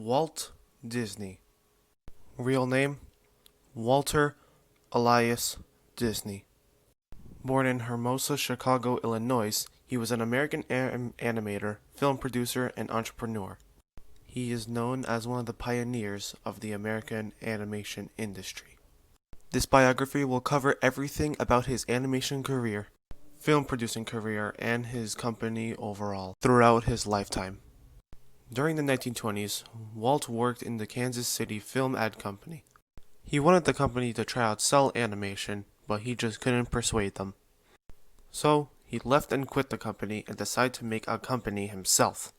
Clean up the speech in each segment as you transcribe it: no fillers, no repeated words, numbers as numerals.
Walt Disney. Real name: Walter Elias Disney. Born in Hermosa, Chicago, Illinois, he was an American animator, film producer, and entrepreneur. He is known as one of the pioneers of the American animation industry. This biography will cover everything about his animation career, film producing career, and his company overall throughout his lifetime. During the 1920s, Walt worked in the Kansas City Film Ad Company. He wanted the company to try out cell animation, but he just couldn't persuade them. So, he left and quit the company and decided to make a company himself.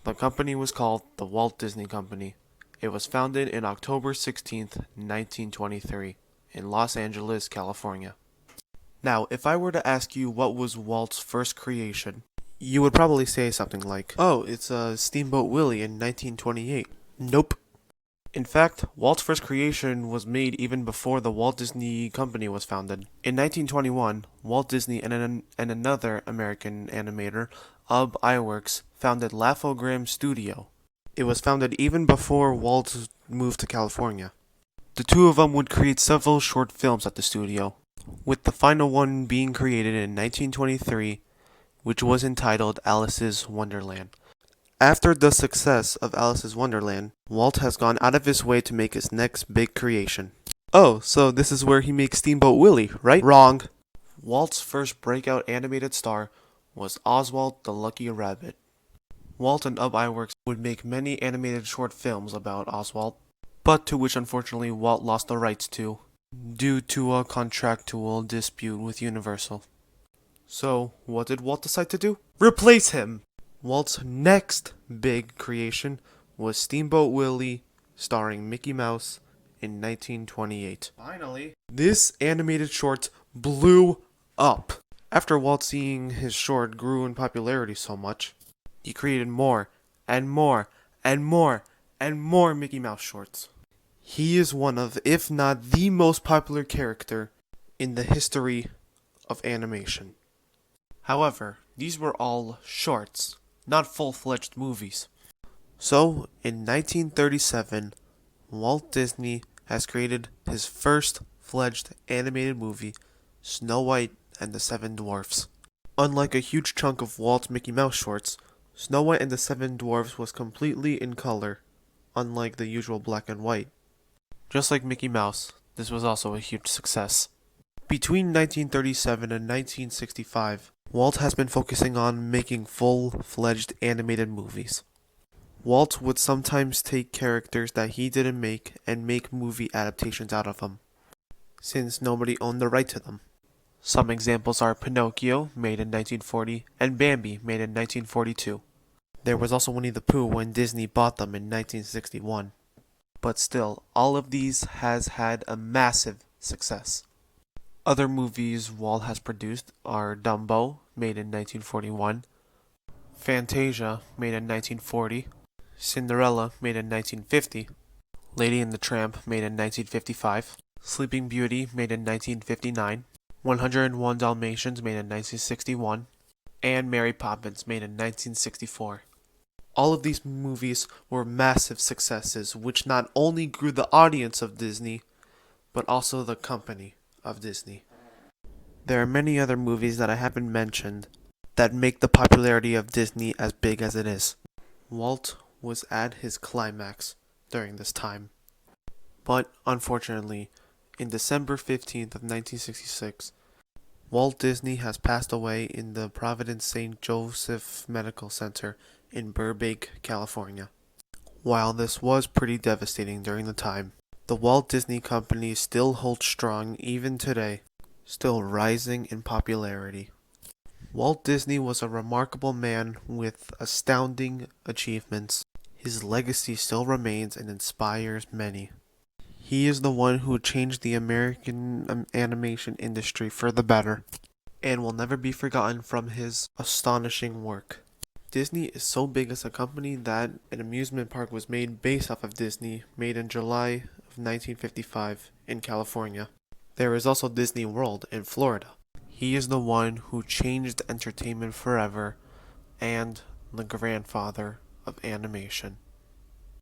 The company was called the Walt Disney Company. It was founded in October 16th, 1923, in Los Angeles, California. Now, if I were to ask you what was Walt's first creation, you would probably say something like, "Oh, it's Steamboat Willie in 1928. Nope. In fact, Walt's first creation was made even before the Walt Disney Company was founded. In 1921, Walt Disney and another American animator, Ub Iwerks, founded Laugh-O-Gram Studio. It was founded even before Walt moved to California. The two of them would create several short films at the studio, with the final one being created in 1923, which was entitled Alice's Wonderland. After the success of Alice's Wonderland, Walt has gone out of his way to make his next big creation. Oh, so this is where he makes Steamboat Willie, right? Wrong. Walt's first breakout animated star was Oswald the Lucky Rabbit. Walt and Ub Iwerks would make many animated short films about Oswald, but to which unfortunately Walt lost the rights to, due to a contractual dispute with Universal. So, what did Walt decide to do? Replace him! Walt's next big creation was Steamboat Willie, starring Mickey Mouse, in 1928. Finally, this animated short blew up. After Walt seeing his short grew in popularity so much, he created more and more and more and more Mickey Mouse shorts. He is one of, if not the most popular character in the history of animation. However, these were all shorts, not full-fledged movies. So, in 1937, Walt Disney has created his first-fledged animated movie, Snow White and the Seven Dwarfs. Unlike a huge chunk of Walt's Mickey Mouse shorts, Snow White and the Seven Dwarfs was completely in color, unlike the usual black and white. Just like Mickey Mouse, this was also a huge success. Between 1937 and 1965, Walt has been focusing on making full-fledged animated movies. Walt would sometimes take characters that he didn't make and make movie adaptations out of them, since nobody owned the right to them. Some examples are Pinocchio, made in 1940, and Bambi, made in 1942. There was also Winnie the Pooh when Disney bought them in 1961. But still, all of these has had a massive success. Other movies Walt has produced are Dumbo, made in 1941, Fantasia, made in 1940, Cinderella, made in 1950, Lady and the Tramp, made in 1955, Sleeping Beauty, made in 1959, 101 Dalmatians, made in 1961, and Mary Poppins, made in 1964. All of these movies were massive successes, which not only grew the audience of Disney, but also the company of Disney. There are many other movies that I haven't mentioned that make the popularity of Disney as big as it is. Walt was at his climax during this time. But unfortunately, in December 15th of 1966, Walt Disney has passed away in the Providence St. Joseph Medical Center in Burbank, California. While this was pretty devastating during the time, the Walt Disney Company still holds strong even today, still rising in popularity. Walt Disney was a remarkable man with astounding achievements. His legacy still remains and inspires many. He is the one who changed the American animation industry for the better, and will never be forgotten from his astonishing work. Disney is so big as a company that an amusement park was made based off of Disney, made in July of 1955 in California. There is also Disney World in Florida. He is the one who changed entertainment forever and the grandfather of animation.